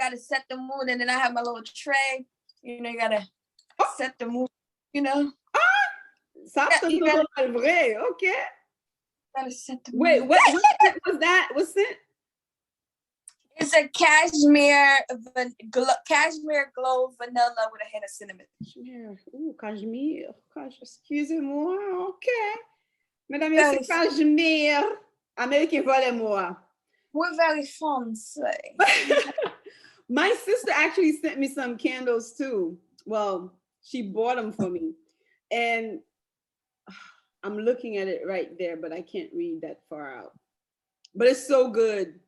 gotta set the mood, and then I have my little tray. You know, you gotta set the mood. You know. Ça c'est totalement vrai. Okay. Gotta set the mood. Wait, what scent was that? What scent? It's a cashmere glow vanilla with a hint of cinnamon. Cashmere. Ooh, cashmere. Excusez-moi. Okay. Mesdames et messieurs, cashmere. Américain, volez-moi. We're very fancy. My sister actually sent me some candles too. Well, she bought them for me. And I'm looking at it right there, but I can't read that far out. But it's so good.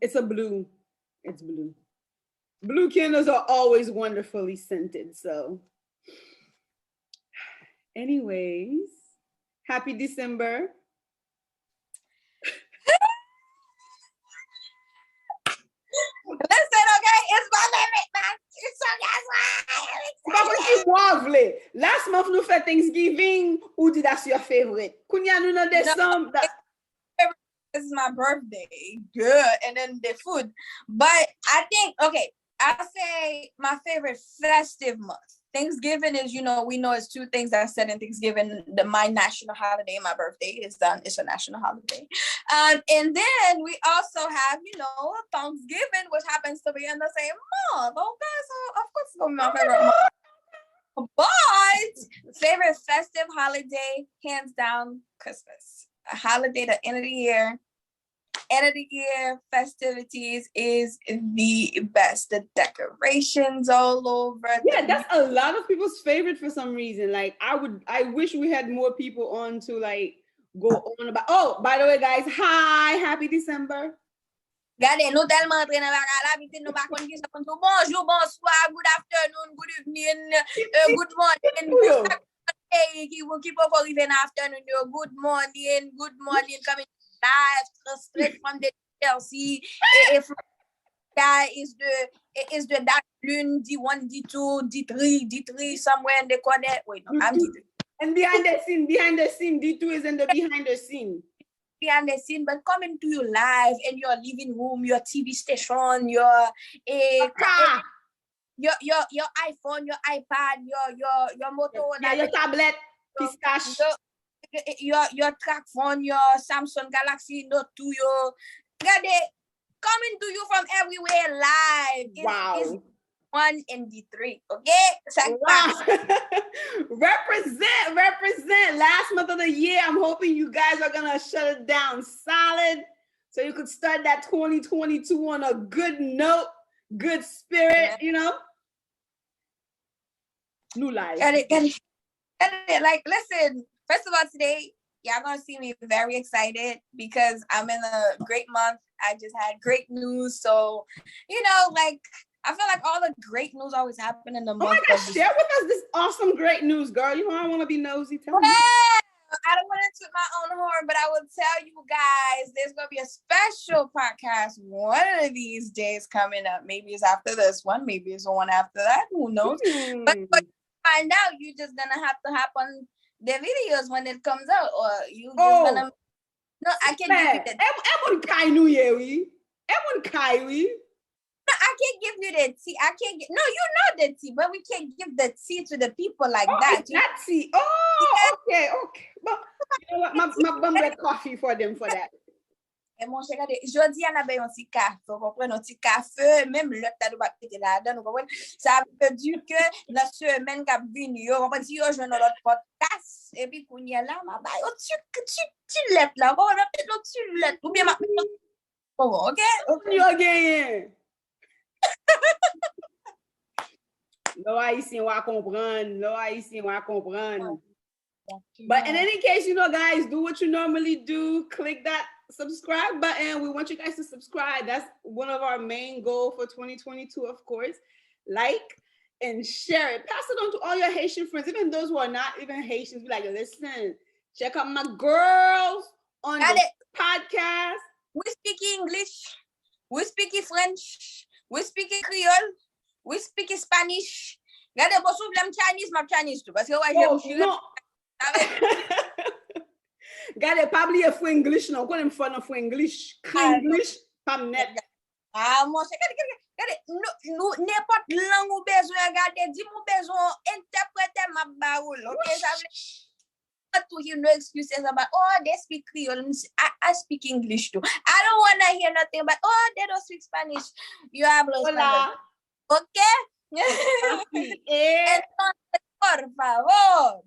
It's a blue. It's blue. Blue candles are always wonderfully scented. So, anyways, happy December. Listen, okay, it's my favorite month. So guess what? Last month nous fait Thanksgiving. Ou did that's your favorite? Kounya nou nan December. This is my birthday. Good. And then the food. But I think, okay, I'll say my favorite festive month. Thanksgiving is, you know, we know it's two things that I said in Thanksgiving. My national holiday, my birthday is done. It's a national holiday. And then we also have, you know, Thanksgiving, which happens to be in the same month. Okay, so of course it's going to be my favorite month. But favorite festive holiday, hands down, Christmas. A holiday, the end of the year. End of the year festivities is the best. The decorations all over. Yeah, that's a lot of people's favorite for some reason. Like I wish we had more people on to like go on about. Oh, by the way, guys, hi, happy December. Regardez, nous tellement entrés dans la vie, nous pas connaître bonjour, bonsoir, good afternoon, good evening, good morning. Hey, keep up for even afternoon. Good morning, coming live straight from the Chelsea. Is the dark lune D1, D2, D3 somewhere in the corner. Wait, no, I'm D3. And behind the scene, D2 is in the behind the scene. Behind the scene, but coming to you live in your living room, your TV station, your iPhone, your iPad, your motor, your tablet, pistache, your track phone, your Samsung Galaxy Note 2, coming to you from everywhere live. It's 1 and D3, okay? Wow. represent. Last month of the year, I'm hoping you guys are gonna shut it down solid, so you could start that 2022 on a good note, good spirit, you know. New life. Got it. Like, listen, first of all, today, y'all gonna see me very excited because I'm in a great month. I just had great news. So, you know, like, I feel like all the great news always happen in the month. Oh my gosh, share with us this awesome, great news, girl. You know, I want to be nosy. Tell me. I don't want to toot my own horn, but I will tell you guys, there's going to be a special podcast one of these days coming up. Maybe it's after this one. Maybe it's the one after that. Who knows? But find out, you're just going to have to hop on the videos when it comes out. Or you just going to... No, I can't give you that. No, I can't give you the tea. I can't get. No, you know the tea, but we can't give the tea to the people like that. That tea. Oh, okay. But you know what? My bum red coffee for them for that. Et mon cher, aujourd'hui, on a besoin d'un petit café. Vous comprenez? Un petit café, même le temps de péter là-dedans. Vous comprenez? Ça veut dire que la semaine qui a venu, on va dire, je vais dans notre podcast. Et puis, qu'on y est là, tu l'es là. On va peut-être tu l'es. Ou bien, ok? You again. No Haitian wa comprendre. But in any case, you know, guys, do what you normally do. Click that subscribe button. We want you guys to subscribe. That's one of our main goals for 2022, of course. Like and share it. Pass it on to all your Haitian friends, even those who are not even Haitians. Be like, listen, check out my girls on the podcast. We speak English. We speak French. We speak Creole. We speak Spanish. Regardez, bon, si vous Chinese, ma Chinese too. Parce que ouais, non. Regardez, pas oublier fou English, non. Quoi, il me faut English. English, pas net. Ah, moi, c'est Nou, n'importe langue ou besoin regarder, dis mon besoin interpréter ma baoul, okay? Ça veut to hear no excuses about, oh, they speak Creole. I speak English too. I don't want to hear nothing about, oh, they don't speak Spanish. You hablo español. Okay? Entonces, por favor.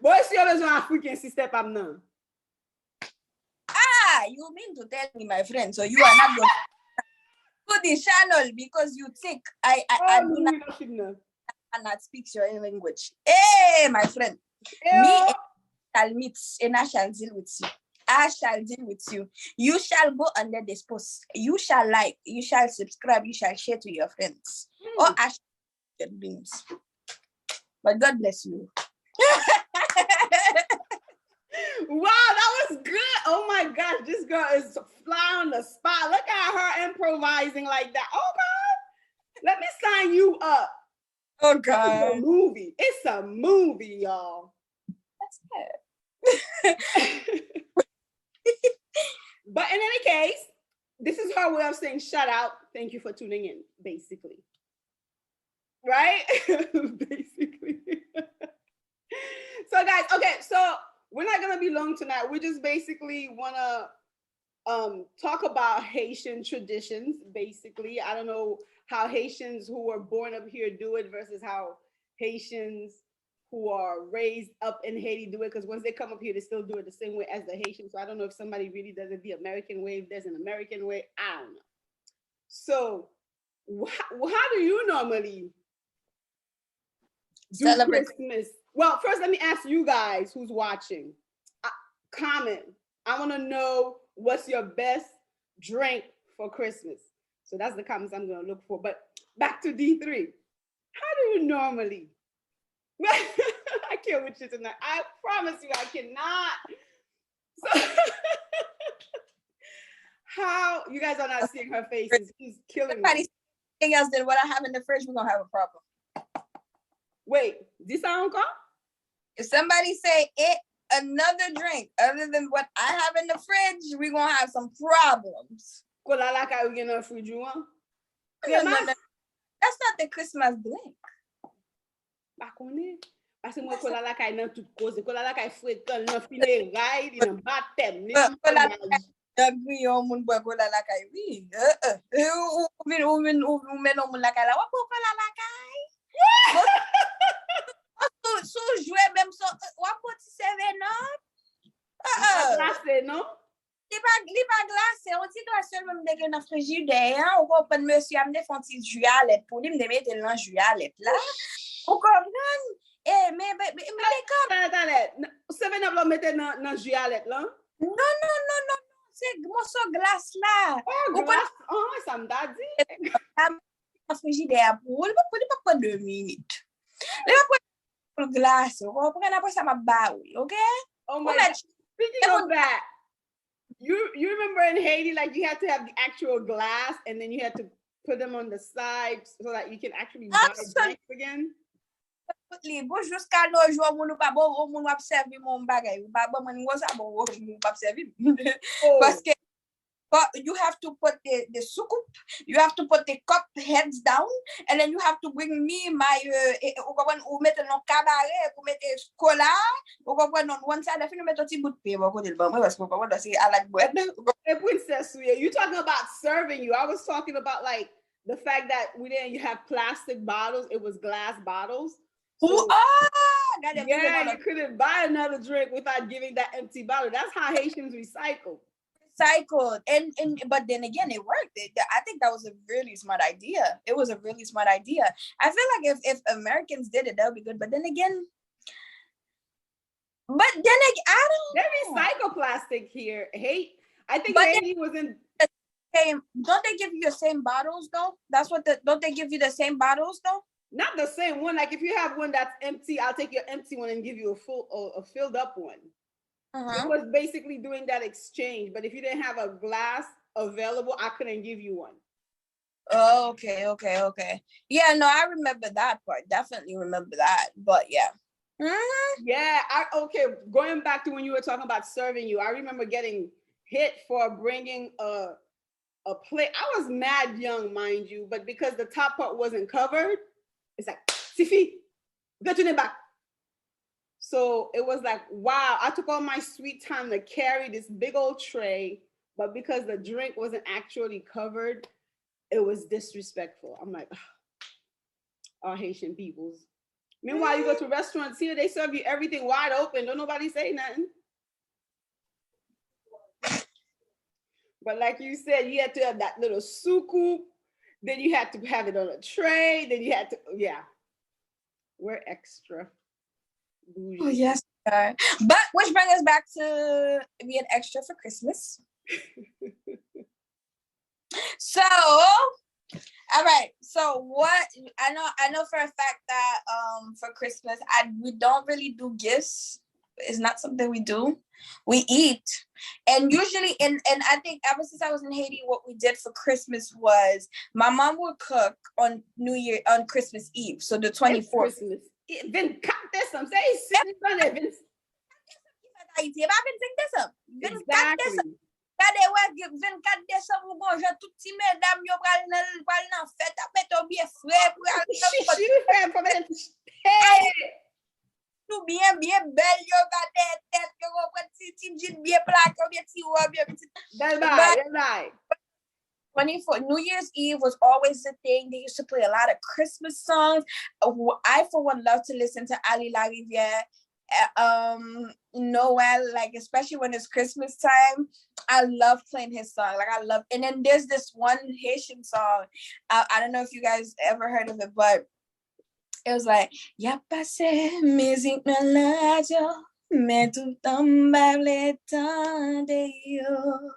Boy, si yo besoin African si step am nan. You mean to tell me, my friend, so you are not going to the channel because you think I do not speak your language. Hey, my friend. Me shall meet and I shall deal with you. I shall deal with you. You shall go under this post. You shall like, you shall subscribe, you shall share to your friends. Or I shall your dreams. But God bless you. Wow, that was good. Oh my gosh, this girl is fly on the spot. Look at her improvising like that. Oh God, let me sign you up. Oh God. It's a movie. It's a movie, y'all. That's good. But in any case, this is her way of saying shout out. Thank you for tuning in, basically. Right? Basically. So guys, okay, so we're not gonna be long tonight. We just basically wanna talk about Haitian traditions, basically. I don't know how Haitians who were born up here do it versus how Haitians who are raised up in Haiti do it, because once they come up here, they still do it the same way as the Haitians. So I don't know if somebody really does it the American way, if there's an American way, I don't know. So how do you normally do Celebrate Christmas? Well, first let me ask you guys who's watching, comment. I want to know what's your best drink for Christmas. So that's the comments I'm going to look for. But back to D3. How do you normally? I can't with you tonight. I promise you I cannot. So, how you guys are not seeing her faces. She's killing me. Anything else than what I have in the fridge, we're gonna have a problem. Wait, this sound call? If somebody say another drink other than what I have in the fridge, we're gonna have some problems. That's not the Christmas drink. Parce que moi, kola la kay nan tout cause, kola la kay fréquent, nan funérailles, nan baptême, Yon moun boy kola la kay, oui. Ou men on moun la kay la, wap kola la kay. Sou jwe même so, wap poti 7-Up. Glacé, non? Li pa glacé, on ti glacé même de gen nan frigidaire, ou kompren monsieur amne fon ti jus à lait pour li, m'de mette nan jus à lait là. Ou kompren? Mais attendez, 7-Up la mette nan jus à lait là? Non. C'est morceau glace là. Oh, glace. Oh, ça me d'a dit. En frigidaire pour pas 2 minutes. Le pas pour glace, on prend après ça ma baoul, OK? Oh my God. Speaking of that, you remember in Haiti, like you had to have the actual glass and then you had to put them on the sides so that you can actually buy drinks again? Bon, jusqu'à nos jours, mon pas bon, mon observe mon bagay, pas bon, mon ça bon, mon pas observe. Parce que you have to put the soucoupe, you have to put the cup heads down, and then you have to bring me my ou mettre non cabaret, ou mettre cola, ou comprendre on one side, afin mettre un petit bout de pain, côté le bon, parce que pas moi c'est à la bread. Hey, princess, you talking about serving you. I was talking about like the fact that we didn't have plastic bottles, it was glass bottles. So, yeah, you couldn't buy another drink without giving that empty bottle. That's how Haitians recycle. And but then again, it worked. I think that was a really smart idea. It was a really smart idea. I feel like if Americans did it, that would be good. But then again, I don't know. They recycle plastic here. I think Haiti was in the same. Don't they give you the same bottles though? Don't they give you the same bottles though? Not the same one. Like if you have one that's empty, I'll take your empty one and give you a filled up one. It was basically doing that exchange. But if you didn't have a glass available, I couldn't give you one. Oh, okay. Yeah, no, I remember that part. Definitely remember that. But yeah. Yeah. Going back to when you were talking about serving you, I remember getting hit for bringing a a plate. I was mad young, mind you, but because the top part wasn't covered, it's like, Sifi, get to back. So it was like, wow, I took all my sweet time to carry this big old tray, but because the drink wasn't actually covered, it was disrespectful. I'm like, all Haitian peoples. Meanwhile, you go to restaurants here, they serve you everything wide open. Don't nobody say nothing. But like you said, you had to have that little suku. Then you had to have it on a tray. Then you had to, yeah. We're extra. Bougie. Oh, yes. But which brings us back to being extra for Christmas. So, all right. So what I know for a fact that for Christmas we don't really do gifts. It's not something we do. We eat. And usually and I think ever since I was in Haiti, what we did for Christmas was my mom would cook on Christmas Eve. So the 24th. Christmas. Vin capte some. Say sitting on it. Vin exactly. Kade wè 24 Décembre bon jan tout ti mesdames yo pral nan fête apè to bien frais pour tout bien belle yo gade tête yo pral ti jean bien plaque bien ti robe bien petit. Bye. 24 New Year's Eve was always the thing. They used to play a lot of Christmas songs. I for one love to listen to Ali La Rivière. Noel, like especially when it's Christmas time, I love playing his song. Like I love, and then there's this one Haitian song. I don't know if you guys ever heard of it, but it was like "Ya passé musique na radio, mais tout tombable de yo."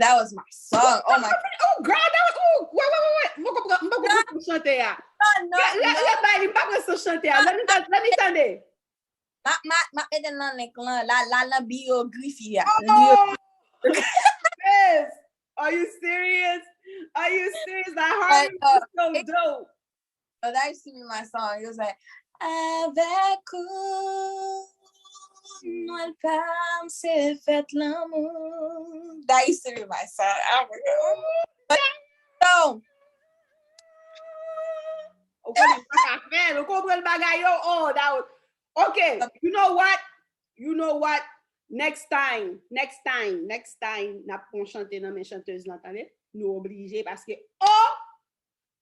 That was my song. Oh my! Oh girl, that was wait. Let me chanter. Ma eden nan nek lan la bio grifi ya. Yes. Are you serious? That harmony is so dope. Oh, that used to be my song. It was like avec Noël femme c'est fête l'amour. That used to be my song. Oh my God. So oh, that was okay. You know what? Next time, n'a pas chanter dans mes chanteuses l'entendez? Nous obligés parce que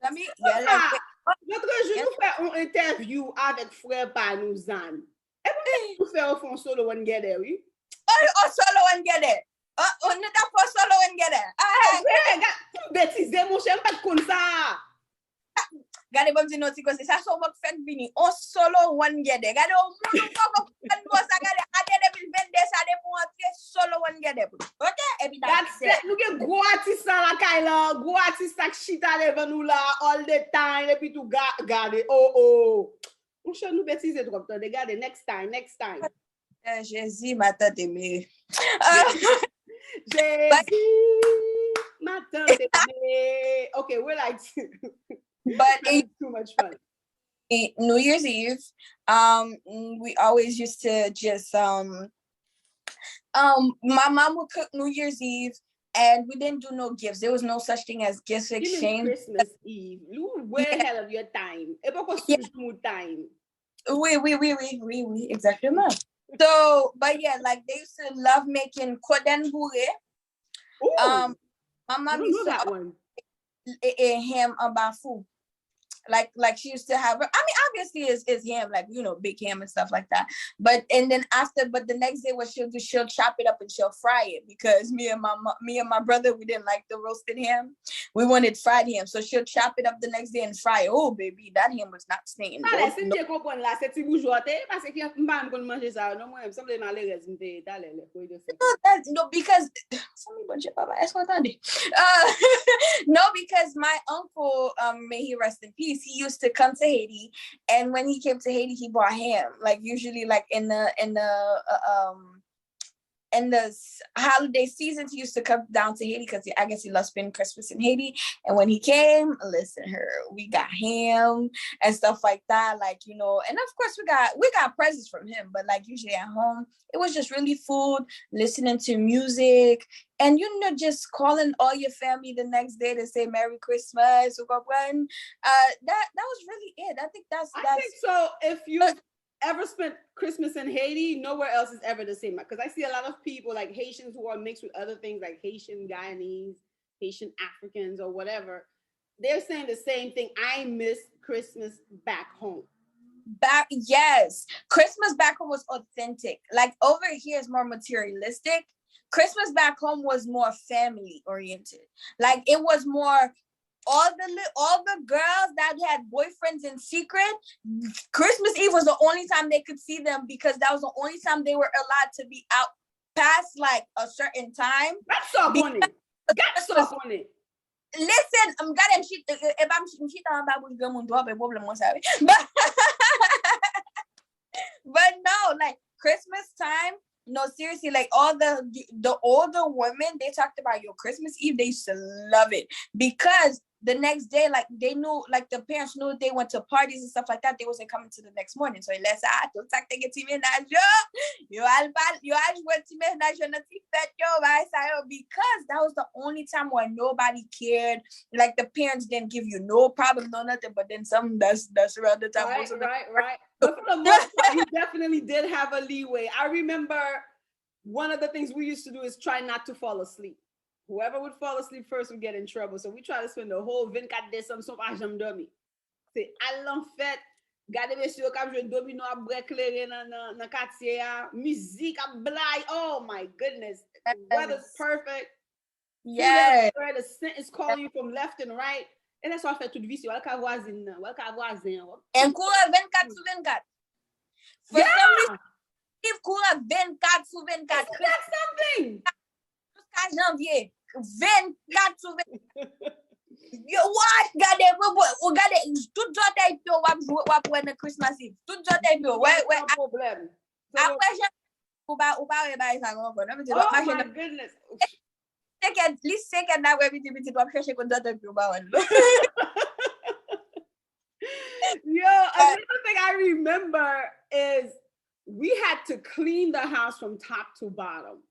l'autre jour nous fait une interview avec frère Panouzan. Et vous faire au fond solo one get there, oui? Oh, solo one get there. Oh, nous t'a pas solo one get there. Ah, bêtise, mon cher, pas comme ça. Gade bon di noti kosi sa so wak fèt vini on solo one gede gade o moun ko fèt bo sa gade ade 2022 sa de pou entre solo one gede ok et puis that's it nou gen gros artiste la Kayla gros artiste ak chita devant nous là all the time et puis tout gade oh on cherche nous bêtiser trop temps gade next time Jésus ma tante aimée Jésus ma tante aimée okay we're like but it's too much fun. New Year's Eve, we always used to just my mom would cook New Year's Eve, and we didn't do no gifts. There was no such thing as gifts exchange. Christmas Eve, you way ahead of your time. Et pourquoi smooth time? Oui, exactly. So, but yeah, like they used to love making koden bourré. My mom used to that one. Ham bafu. Like she used to have, I mean, obviously is ham, like, you know, big ham and stuff like that. But the next day what she'll do, she'll chop it up and she'll fry it because me and my brother, we didn't like the roasted ham. We wanted fried ham. So she'll chop it up the next day and fry it. Oh, baby, that ham was not staying. No, because no, because my uncle, may he rest in peace, he used to come to Haiti, and when he came to Haiti, he brought ham. Like usually, like in the in the holiday seasons, he used to come down to Haiti because I guess he loves spending Christmas in Haiti. And when he came, listen, we got ham and stuff like that, like, you know. And of course, we got presents from him, but like usually at home, it was just really food, listening to music, and you know, just calling all your family the next day to say Merry Christmas. That was really it. I think that's. I think so. If you ever spent Christmas in Haiti, nowhere else is ever the same. Because I see a lot of people like Haitians who are mixed with other things like Haitian Guyanese, Haitian Africans, or whatever. They're saying the same thing. I miss Christmas back home. Yes, Christmas back home was authentic. Like over here is more materialistic. Christmas back home was more family oriented. Like it was more all the girls that had boyfriends in secret. Christmas Eve was the only time they could see them because that was the only time they were allowed to be out past like a certain time. That's so funny. That's so funny. Listen, but no, like Christmas time, no, seriously, like all the older women, they talked about your Christmas Eve, they used to love it because the next day, like they knew, like the parents knew they went to parties and stuff like that, they wasn't coming to the next morning. So let's because that was the only time where nobody cared. Like the parents didn't give you no problem, no nothing, but then some that's around the time. Right. But for the most part, he definitely did have a leeway. I remember one of the things we used to do is try not to fall asleep. Whoever would fall asleep first would get in trouble. So we try to spend the whole 24 days sans jam dormi. C'est à l'enfête, gade monsieur k'ap jwe domino a brekler nan quartier a, musique a blay. Oh my goodness. The weather's perfect. Yeah. The scent is calling you from left and right. And that's why I fait toute vie, wal ka voisin nan, wal ka voisin. And couleur 24/24. For some reason, if couleur 24/24. That's something. Jusqu'à janvier. 24/24. Yo, what? Gade, tout jote yo wap wè nan Christmas Eve. Tout jote yo. Ouais. Problem. Après, ou ba e ba sa gon kon. Oh my goodness. At least second that way biti wap cherche kon jote yo ba wan. Yo, another thing I remember is we had to clean the house from top to bottom.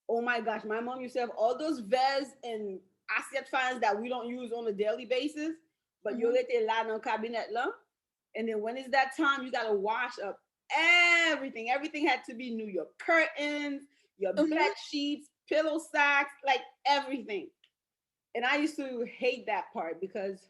Oh my gosh, my mom used to have all those vase and assiette fans that we don't use on a daily basis, but you let it lie in cabinet la. And then when it's that time, you gotta wash up everything. Everything had to be new. Your curtains, your bed sheets, pillow sacks, like everything. And I used to hate that part because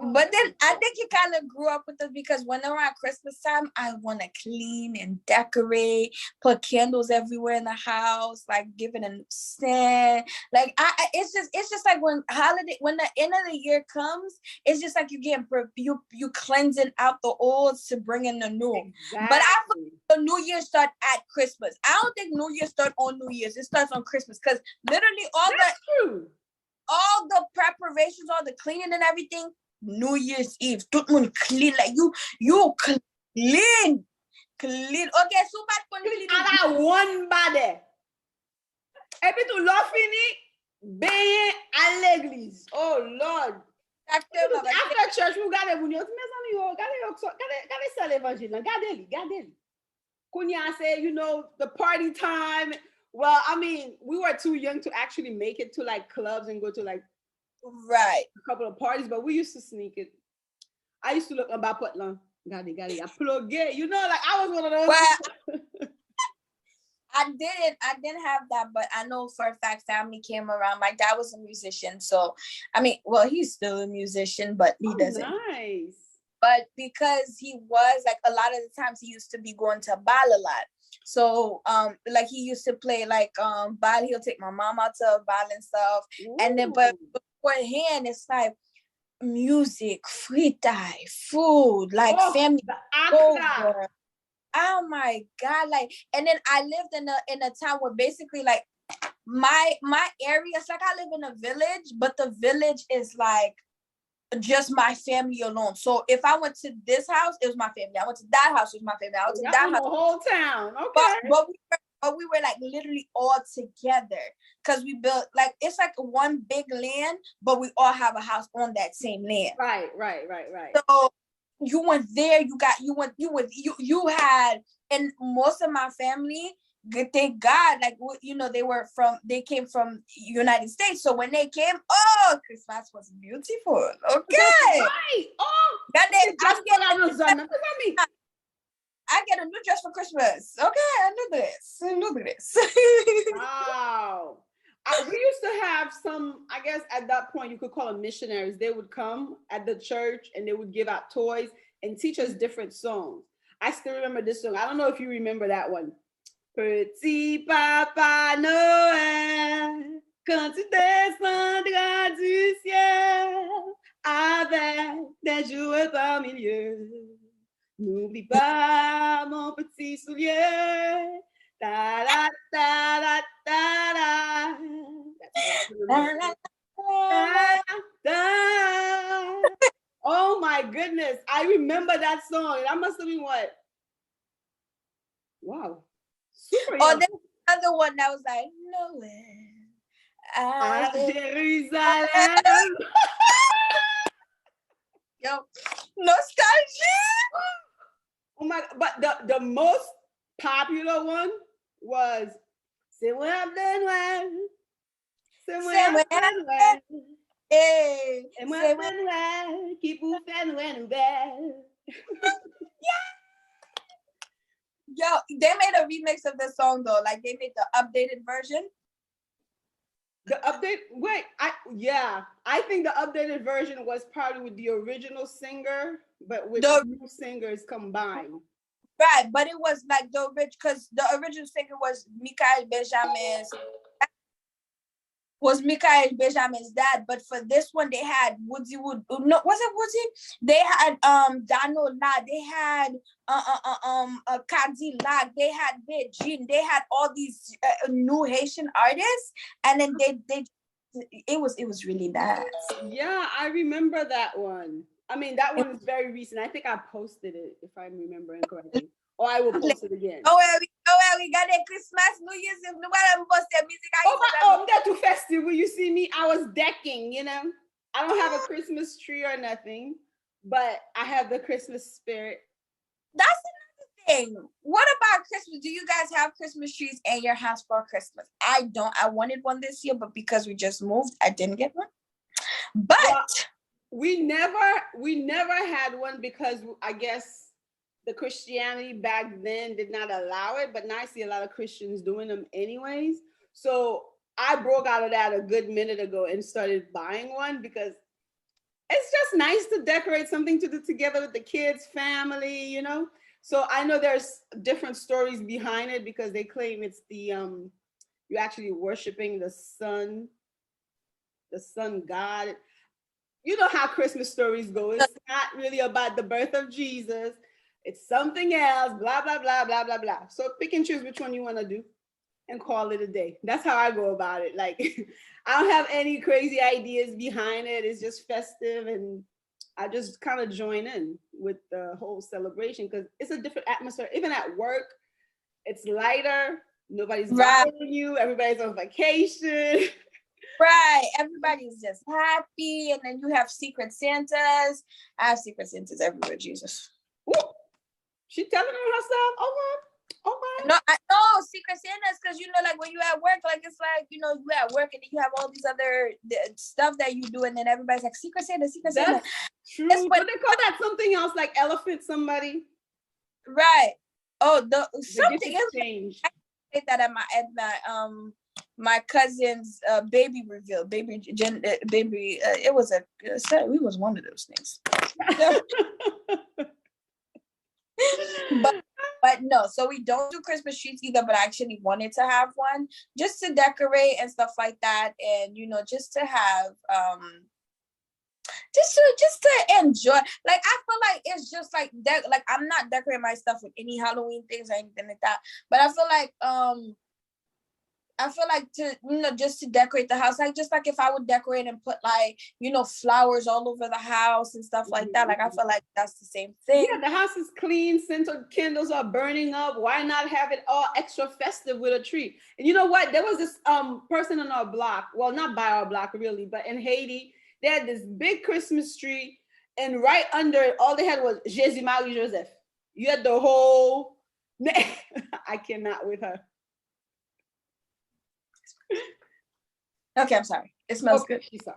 but then I think you kind of grew up with it because when around Christmas time, I want to clean and decorate, put candles everywhere in the house, like give it a scent. Like it's just like when the end of the year comes, it's just like you cleansing out the old to bring in the new. Exactly. But I think the New Year start at Christmas. I don't think New Year start on New Year's. It starts on Christmas because literally all the preparations, all the cleaning and everything. New Year's Eve, tout moun clean, like you clean. Okay, so bad for clean. I one body. Et puis tout l'on fini, baye à l'église. Oh Lord. After church, we got it. Mes amis, gade ça l'évangile. Gade li. Kounya say, you know, the party time. Well, I mean, we were too young to actually make it to like clubs and go to like a couple of parties, but we used to sneak it. I used to look about Portland. Got it. I plug it. You know, like I was one of those. Well, I didn't have that, but I know for a fact family came around. My dad was a musician, so I mean, well, he's still a musician, but he doesn't. Nice. But because he was like a lot of the times he used to be going to bal a lot. So like he used to play like bal, he'll take my mom out to bal and stuff. Ooh. And then but beforehand it's like music, free time, food, like family over. Oh my God. Like, and then I lived in a town where basically like my area, it's like I live in a village, but the village is like just my family alone. So if I went to this house, it was my family. I went to that house, it was my family. I went to that house. The whole town. Okay. But but we were like literally all together because we built like it's like one big land, but we all have a house on that same land. Right. So you went there, you had, and most of my family, thank God, like they came from United States. So when they came, Christmas was beautiful. Okay. That's right. Oh, I get a new dress for Christmas. Okay, I knew this. Wow. We used to have some, I guess at that point you could call them missionaries. They would come at the church and they would give out toys and teach us different songs. I still remember this song. I don't know if you remember that one. Petit Papa Noël, quand tu descendras du ciel, avec des jouets au milieu. N'oublie pas mon petit soulier. Da, da, da, da, da, da. Oh my goodness. I remember that song. That must have been what? Wow. Super young. There's another one that was like, Noël. Jerusalem. Yo, nostalgia. Oh my, but the most popular one was C'est moi Noël. C'est moi Noël. C'est moi Noël qui vous fait Noël nouvelle. Yo, they made a remix of the song though. Like they made the updated version. The update, wait, I think the updated version was probably with the original singer, but with the new singers combined. Right, but it was like because the original singer was Michael Benjamin's dad. But for this one, they had Woodsy Wood. No, was it Woodsy? They had Dano La. They had Cadillac. They had Beijing. They had all these new Haitian artists, and then it was really nice. Yeah, I remember that one. I mean, that one is very recent. I think I posted it, if I'm remembering correctly. Or I will post it again. We got a Christmas, New Year's Eve. I'm not too festive. When you see me, I was decking, you know. I don't have a Christmas tree or nothing, but I have the Christmas spirit. That's another thing. What about Christmas? Do you guys have Christmas trees in your house for Christmas? I don't. I wanted one this year, but because we just moved, I didn't get one. But we never had one because I guess the Christianity back then did not allow it, but now I see a lot of Christians doing them anyways. So I broke out of that a good minute ago and started buying one because it's just nice to decorate something to do together with the kids, family, you know? So I know there's different stories behind it because they claim it's you're actually worshiping the sun God. You know how Christmas stories go. It's not really about the birth of Jesus. It's something else, blah, blah, blah, blah, blah, blah. So pick and choose which one you want to do and call it a day. That's how I go about it. Like, I don't have any crazy ideas behind it. It's just festive and I just kind of join in with the whole celebration because it's a different atmosphere. Even at work, it's lighter. Nobody's bothering you. Everybody's on vacation. Right. Everybody's just happy. And then you have Secret Santas. I have Secret Santas everywhere, Jesus. Ooh. She telling on herself? Okay. No, I know Secret Santas because, you know, like when you at work, like it's like, you know, you at work and then you have all these other stuff that you do. And then everybody's like, Secret Santa, Secret Santa. That's true. But they call that something else, like elephant somebody. Right. Oh, something else. Change. I did that at my cousin's baby reveal, we was one of those things. but no, so we don't do Christmas trees either, but I actually wanted to have one just to decorate and stuff like that, and you know, just to have just to enjoy. Like I feel like it's just like that. Like I'm not decorating my stuff with any Halloween things or anything like that, but I feel like I feel like to, just to decorate the house, like just like if I would decorate and put like, flowers all over the house and stuff like that. Like I feel like that's the same thing. Yeah, the house is clean, scented candles are burning up. Why not have it all extra festive with a tree? And you know what? There was this person on our block, well, not by our block really, but in Haiti, they had this big Christmas tree, and right under it, all they had was Jésus, Marie, Joseph. You had the whole. I cannot with her. Okay, I'm sorry. It smells good. She's sorry.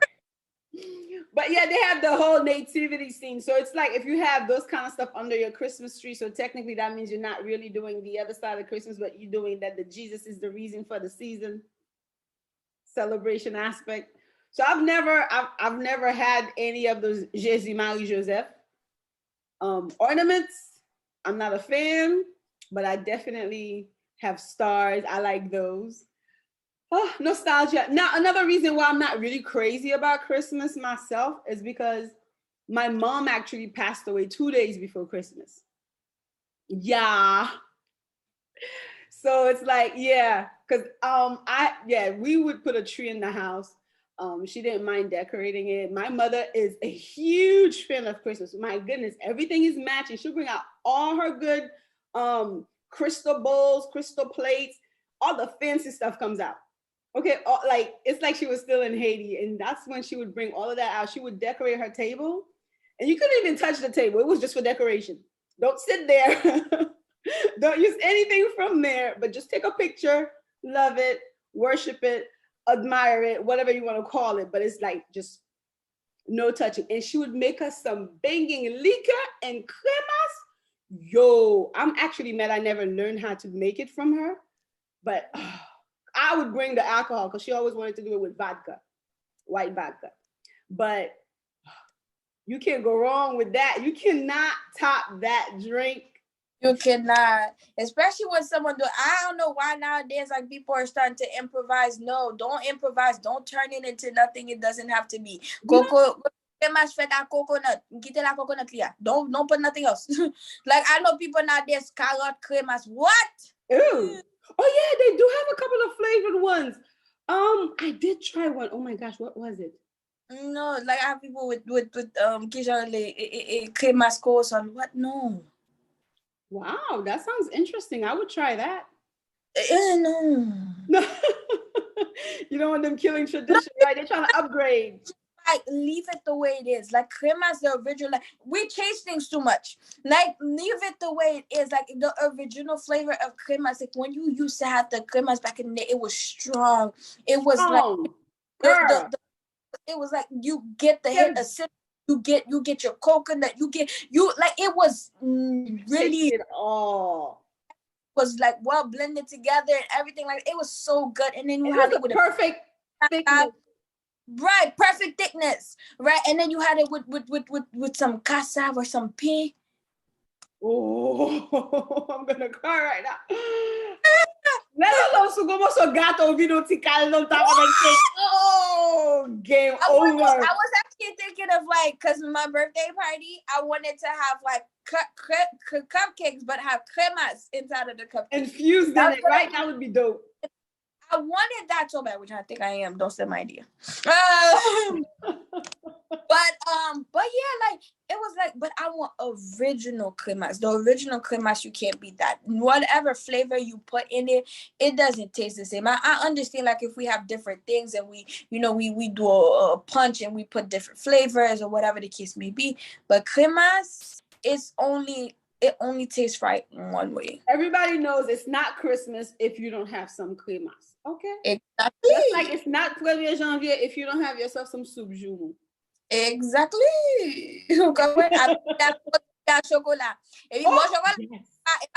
But yeah, they have the whole nativity scene. So it's like if you have those kind of stuff under your Christmas tree, so technically that means you're not really doing the other side of Christmas, but you're doing that the Jesus is the reason for the season celebration aspect. So I've never had any of those Jésus, Marie, Joseph ornaments. I'm not a fan, but I definitely have stars. I like those. Oh, nostalgia. Now, another reason why I'm not really crazy about Christmas myself is because my mom actually passed away 2 days before Christmas. Yeah. So it's like, yeah, because we would put a tree in the house. She didn't mind decorating it. My mother is a huge fan of Christmas. My goodness, everything is matching. She'll bring out all her good crystal bowls, crystal plates, all the fancy stuff comes out. Okay, like it's like she was still in Haiti, and that's when she would bring all of that out. She would decorate her table, and you couldn't even touch the table. It was just for decoration. Don't sit there. Don't use anything from there, but just take a picture, love it, worship it, admire it, whatever you want to call it. But it's like just no touching. And she would make us some banging liquor and cremas. Yo, I'm actually mad I never learned how to make it from her, but I would bring the alcohol because she always wanted to do it with vodka, white vodka. But you can't go wrong with that. You cannot top that drink. You cannot, especially when someone do. I don't know why nowadays like people are starting to improvise. No, don't improvise. Don't turn it into nothing. It doesn't have to be. Coco, coconut. Don't put nothing else. Like I know people nowadays carrot cremas. What? Ew. Oh yeah, they do have a couple of flavored ones. I did try one. Oh my gosh, what was it? No, like I have people with cremas course on what? No. Wow, that sounds interesting. I would try that. No. You don't want them killing tradition, right? They're trying to upgrade. Like leave it the way it is. Like cremas, the original. Like we change things too much. Like leave it the way it is. Like the original flavor of cremas. Like when you used to have the cremas back in the day, it was strong. It was like it was like you get the hit of cinnamon. You get your coconut. You like it was really it all. Was like well blended together and everything. Like it was so good. And then you had it with perfect thickness. Right, perfect thickness, right, and then you had it with some cassava or some pea. Oh, I'm gonna cry right now. Oh, game over. I was actually thinking of like, cause my birthday party, I wanted to have like cupcakes, but have cremas inside of the cupcakes. Infused in it, right? That would be dope. I wanted that so bad, which I think I am. Don't steal my idea. But yeah, like it was like, but I want original cremas. The original cremas, you can't beat that. Whatever flavor you put in it, it doesn't taste the same. I understand like if we have different things and we do a punch and we put different flavors or whatever the case may be, but cremas, it only tastes right in one way. Everybody knows it's not Christmas if you don't have some cremas. Okay. Exactly. Just like it's not 1er Janvier if you don't have yourself some soup joumou. Exactly. Chocolat. If I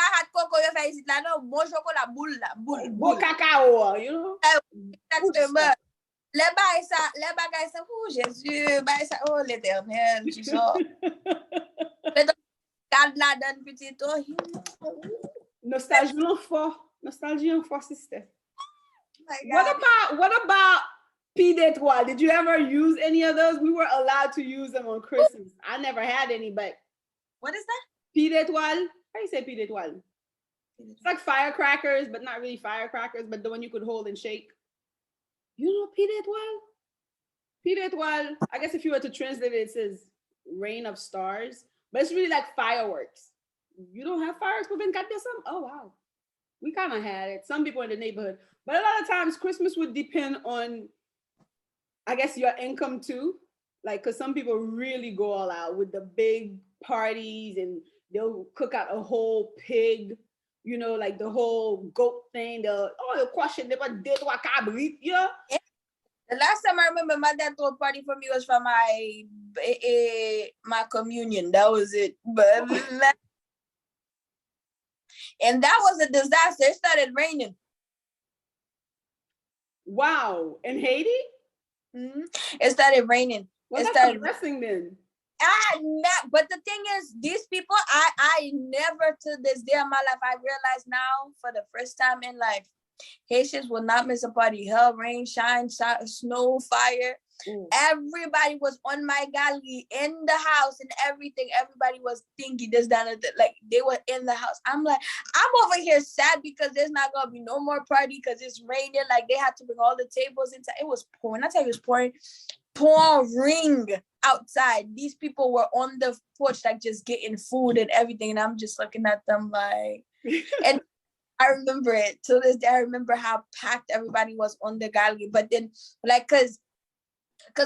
had cocoa, if I sit là, non, bon chocolat, boule. Cacao, you know? Exactement. Les bagailles, ça, oh Jésus, ça, oh l'Éternel, tu sors. Garde la donne petit, oh. Nostalgie en fort, sister. What about Pied d'Étoile? Did you ever use any of those? We were allowed to use them on Christmas. I never had any, but what is that? Pied d'Étoile? How do you say Pied d'Étoile? It's like firecrackers, but not really firecrackers, but the one you could hold and shake. You know Pied Étoile? Pied Étoile, I guess if you were to translate it, it says rain of stars, but it's really like fireworks. You don't have fireworks, but then got there some? Oh, wow. We kind of had it. Some people in the neighborhood. But a lot of times Christmas would depend on, I guess, your income too. Like, because some people really go all out with the big parties and they'll cook out a whole pig, you know, like the whole goat thing. They'll question you know? The last time I remember my dad threw a party for me was for my communion. That was it. But and that was a disaster. It started raining. Wow. In Haiti? Mm-hmm. It started raining. Well, that's a blessing then. But the thing is, these people, I never to this day of my life, I realize now for the first time in life, Haitians will not miss a party. Hell, rain, shine, snow, fire. Everybody was on my galley in the house and everything. Everybody was thinking this, that, and that. Like they were in the house. I'm like, I'm over here sad because there's not gonna be no more party because it's raining. Like they had to bring all the tables inside. It was pouring. I tell you, it was pouring outside. These people were on the porch, like just getting food and everything. And I'm just looking at them like, and I remember it to this day. I remember how packed everybody was on the galley. But then, like, cause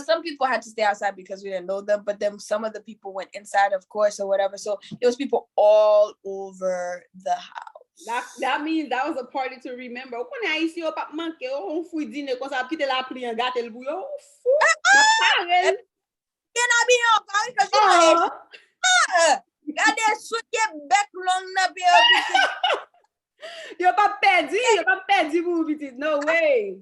some people had to stay outside because we didn't know them. But then some of the people went inside, of course, or whatever. So there was people all over the house. That means that was a party to remember. You're pas perdu, vous no way.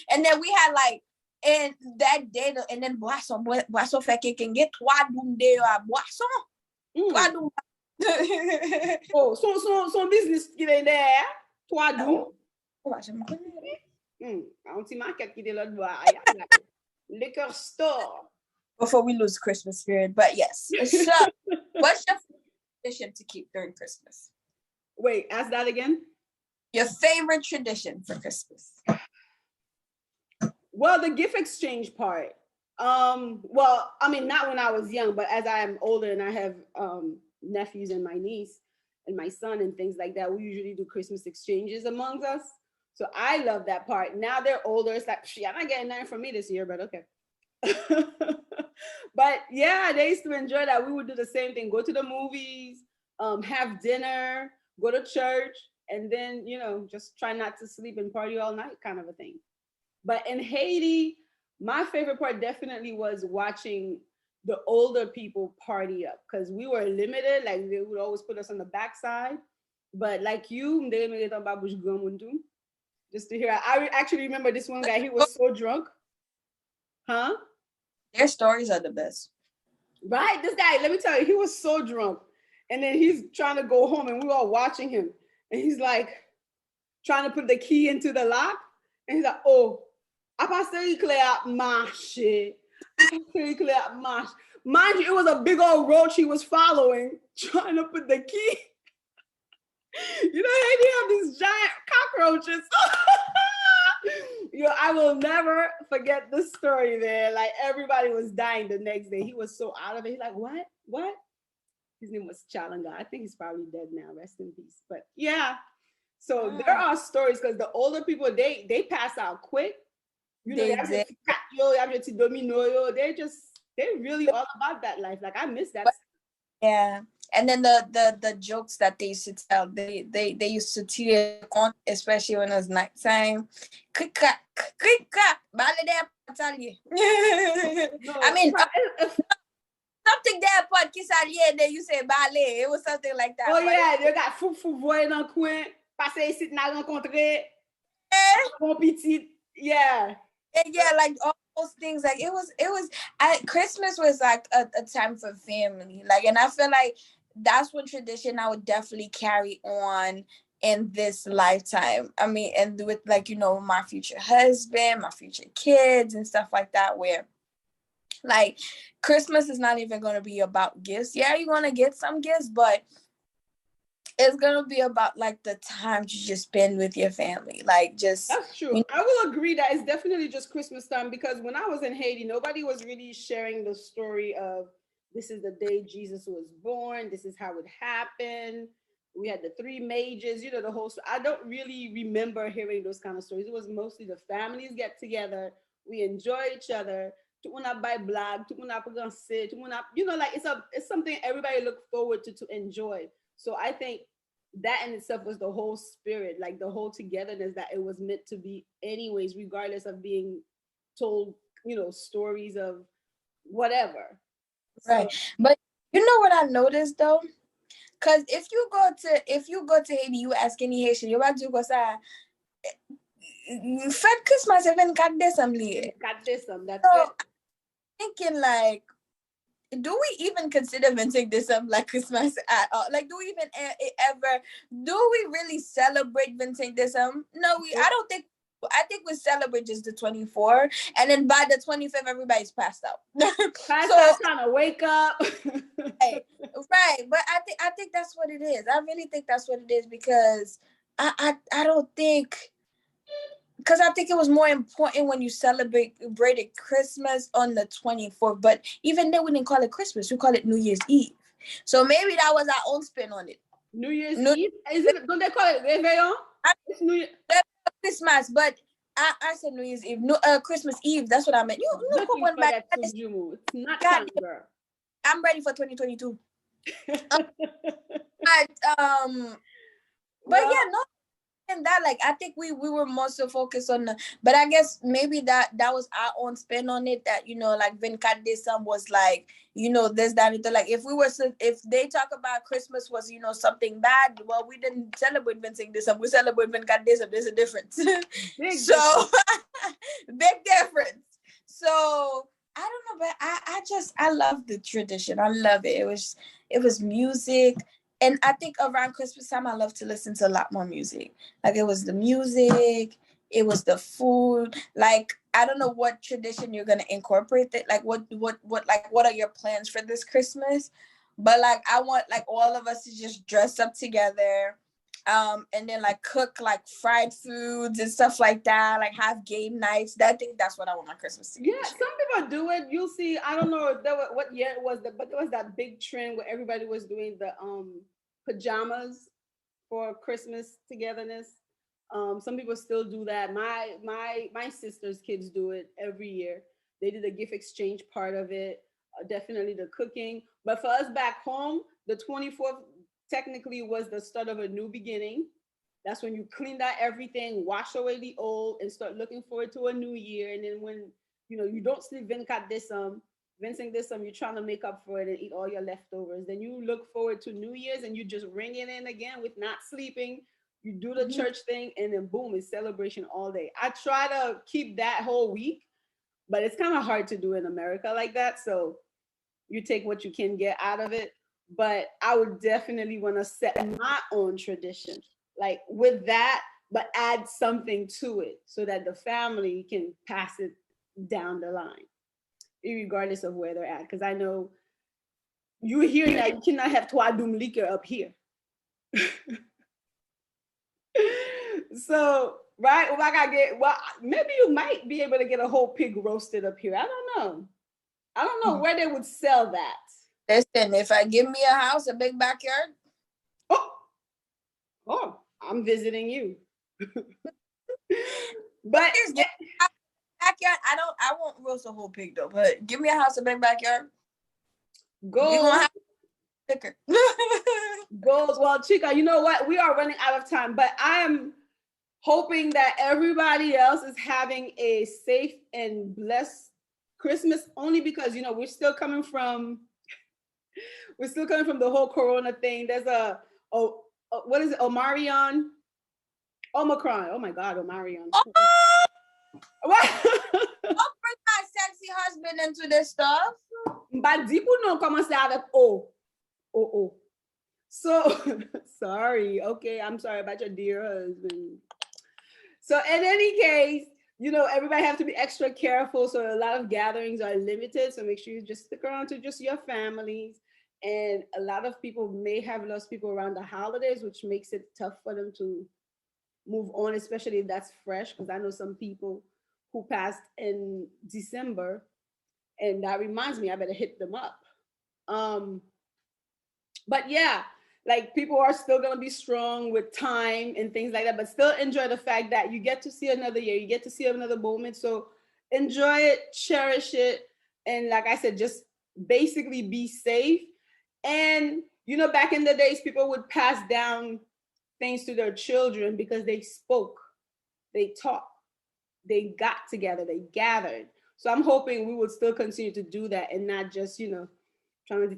And then we had like in that day, and then boisson fait que can get 3 doum de boisson. 3 doum. Oh, son business qui est there. 3 doum. Un petit market qui est là dedans. Liquor store. Before we lose Christmas spirit, but yes. So, what's your tradition to keep during Christmas? Wait, ask that again. Your favorite tradition for Christmas? Well, the gift exchange part. Well, I mean, not when I was young, but as I am older and I have nephews and my niece and my son and things like that, we usually do Christmas exchanges amongst us. So I love that part. Now they're older. It's like, I'm not getting nothing from me this year, but okay. But yeah, they used to enjoy that. We would do the same thing, go to the movies, have dinner, go to church, and then, you know, just try not to sleep and party all night kind of a thing. But in Haiti, my favorite part definitely was watching the older people party up, because we were limited. Like they would always put us on the backside. But like you, just to hear, I actually remember this one guy, he was so drunk. Huh? Their stories are the best. Right? This guy, let me tell you, he was so drunk. And then he's trying to go home and we were all watching him. And he's like trying to put the key into the lock. And he's like, oh, mind you, it was a big old roach he was following, trying to put the key. You know, they have these giant cockroaches. Yo, I will never forget the story there. Like everybody was dying the next day. He was so out of it. He's like, what? His name was Chalanga. I think he's probably dead now. Rest in peace. But yeah. So there are stories, because the older people, they pass out quick. You know, they're really all about that life. Like I miss that. Yeah. And then the jokes that they used to tell, they used to tear on, especially when it was nighttime. I mean, something there, but and then you say ballet. It was something like that. Oh yeah, they got fou voyez dans coin, passer ici n'a rencontré. Mon petit, yeah. Yeah, like all those things. Like it was Christmas was like a time for family. Like, and I feel like that's one tradition I would definitely carry on in this lifetime. I mean, and with like, you know, my future husband, my future kids and stuff like that, where Like Christmas is not even going to be about gifts. Yeah, you're going to get some gifts, but it's going to be about like the time you just spend with your family. Like just, That's true. I will agree that it's definitely just Christmas time, because when I was in Haiti, nobody was really sharing the story of this is the day Jesus was born, this is how it happened. We had the three mages, the whole story. I don't really remember hearing those kind of stories. It was mostly the families get together, we enjoy each other. Tout le monde a buy blague, tout le monde a danser, tout le monde a, like it's something everybody look forward to enjoy. So I think that in itself was the whole spirit, like the whole togetherness that it was meant to be anyways, regardless of being told, stories of whatever. right. So, But you know what I noticed though? Cause if you go to Haiti, you ask any Haitian, you about to go say, Fat Christmas even got this got this some, that's So it. I'm thinking like, do we even consider vinting this like Christmas at all? Like, do we even ever do we really celebrate vinting this No, I don't think. I think we celebrate just the 24th, and then by the 25th, everybody's passed out. Passed So out trying to wake up. right, but I think that's what it is. I really think that's what it is because I don't think because I think it was more important when you celebrated Christmas on the 24th. But even then, we didn't call it Christmas. We call it New Year's Eve. So maybe that was our own spin on it. New Year's Eve? Is it? Don't they call it Réveillon? It's New Year. Christmas, but I said New Year's Eve. No, Christmas Eve. That's what I meant. You Looking for that Sujumu. It's not God, time, girl. I'm ready for 2022. But well, yeah, no. And that, like, I think we were more so focused on but I guess maybe that was our own spin on it, that like Vincat Desam was like, this, that, and like if they talk about Christmas was something bad, well, we didn't celebrate Vincent Desam, we celebrate Vincat Desam. There's a difference. big So difference. big difference. So I don't know, but I love the tradition. I love it. It was music. And I think around Christmas time, I love to listen to a lot more music. Like, it was the music, it was the food. Like, I don't know what tradition you're gonna incorporate it. Like, what are your plans for this Christmas? But like, I want like all of us to just dress up together, and then like cook like fried foods and stuff like that. Like, have game nights. I think that's what I want my Christmas to be. Yeah, some people do it. You'll see. I don't know if what year it was, but there was that big trend where everybody was doing the pajamas for Christmas togetherness. Some people still do that. My sister's kids do it every year. They did the gift exchange part of it. Definitely the cooking. But for us back home, the 24th technically was the start of a new beginning. That's when you clean out everything, wash away the old, and start looking forward to a new year. And then when you don't sleep Venkat Desam, Vincent Desam, you're trying to make up for it and eat all your leftovers. Then you look forward to New Year's and you just ring it in again with not sleeping. You do the church thing, and then boom, it's celebration all day. I try to keep that whole week, but it's kind of hard to do in America like that. So you take what you can get out of it. But I would definitely want to set my own tradition, like with that, but add something to it so that the family can pass it down the line, regardless of where they're at. Because I know you hear that you cannot have Twadum liquor up here. So, right, maybe you might be able to get a whole pig roasted up here. I don't know where they would sell that. Listen, if I give me a house, a big backyard. Oh, I'm visiting you. But backyard, I won't roast a whole pig though. But give me a house, a big backyard. Go. You're gonna have thicker. Goals. Well, Chica, you know what? We are running out of time, but I am hoping that everybody else is having a safe and blessed Christmas, only because we're still coming from the whole Corona thing. There's what is it? Omicron. Oh my God, Omicron. What? Don't bring my sexy husband into this stuff. But di pou non commencer avec O. So sorry. Okay, I'm sorry about your dear husband. So in any case, you know, everybody have to be extra careful. So a lot of gatherings are limited. So make sure you just stick around to just your families. And a lot of people may have lost people around the holidays, which makes it tough for them to move on, especially if that's fresh. Because I know some people who passed in December, and that reminds me, I better hit them up. Um, but yeah, like people are still gonna be strong with time and things like that, but still enjoy the fact that you get to see another year, you get to see another moment. So enjoy it, cherish it, and like I said, just basically be safe. And you know, back in the days, people would pass down things to their children because they spoke, they talked, they got together, they gathered. So I'm hoping we would still continue to do that and not just, you know, trying to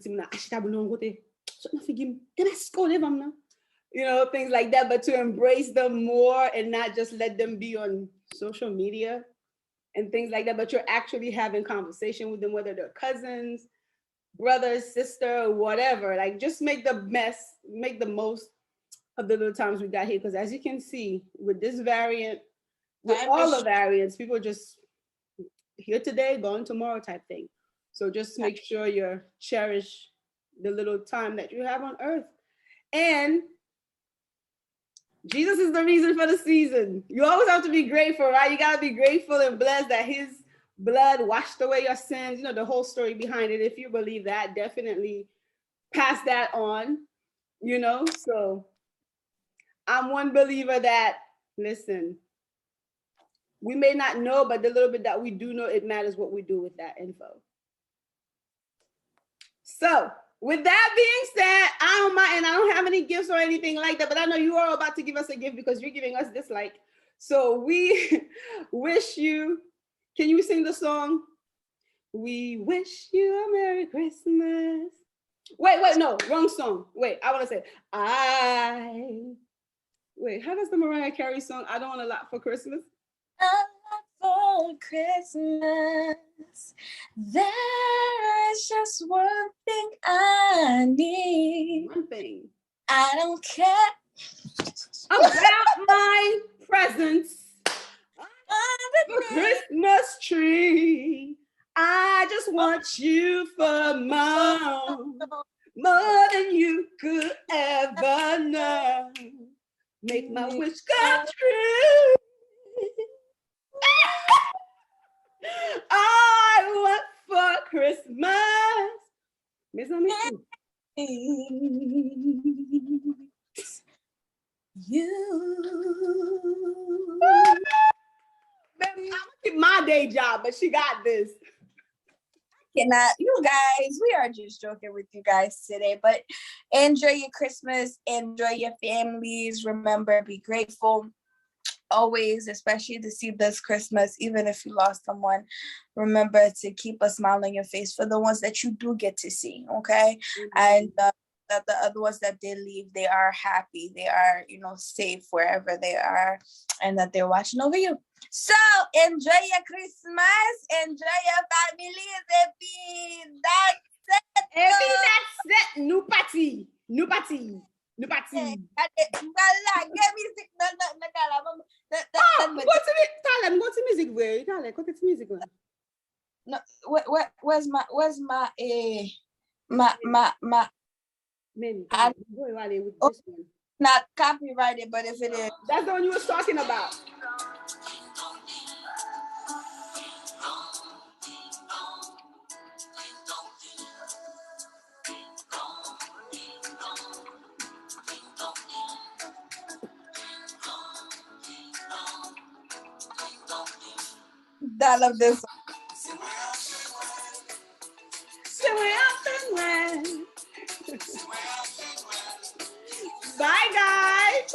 you know, things like that, but to embrace them more and not just let them be on social media and things like that, but you're actually having conversation with them, whether they're cousins, brothers, sister, whatever. Like just make the most of the little times we got here. Because as you can see, with this variant, with all the variants, people just here today, gone tomorrow type thing. So just make sure you cherish the little time that you have on earth. And Jesus is the reason for the season. You always have to be grateful, right? You got to be grateful and blessed that his blood washed away your sins. You know, the whole story behind it. If you believe that, definitely pass that on, you know? So I'm one believer that, listen, we may not know, but the little bit that we do know, it matters what we do with that info. So with that being said, I don't mind, and I don't have any gifts or anything like that, but I know you are about to give us a gift because you're giving us this like. So we wish you, can you sing the song? We wish you a Merry Christmas. Wait, no, wrong song. Wait, I want to say, wait, how does the Mariah Carey song, I don't want a lot for Christmas? For Christmas, there's just one thing I need. One thing. I don't care about my presents on the Christmas tree. I just want you for mom, more than you could ever know. Make my wish come true. I want for Christmas. Miss you. I'm gonna keep my day job, but she got this. Cannot, you guys, we are just joking with you guys today, but enjoy your Christmas, enjoy your families. Remember, be grateful always, especially to see this Christmas, even if you lost someone. Remember to keep a smile on your face for the ones that you do get to see, okay? And that the other ones that they leave, they are happy, they are, you know, safe wherever they are, and that they're watching over you. So enjoy your Christmas, enjoy your families, et that's it. That's it. New party. Voilà, get music. Go to music where? Go to music where? No, where's my not copyrighted, but if it is, that's the one you was talking about. I love this. Bye, guys.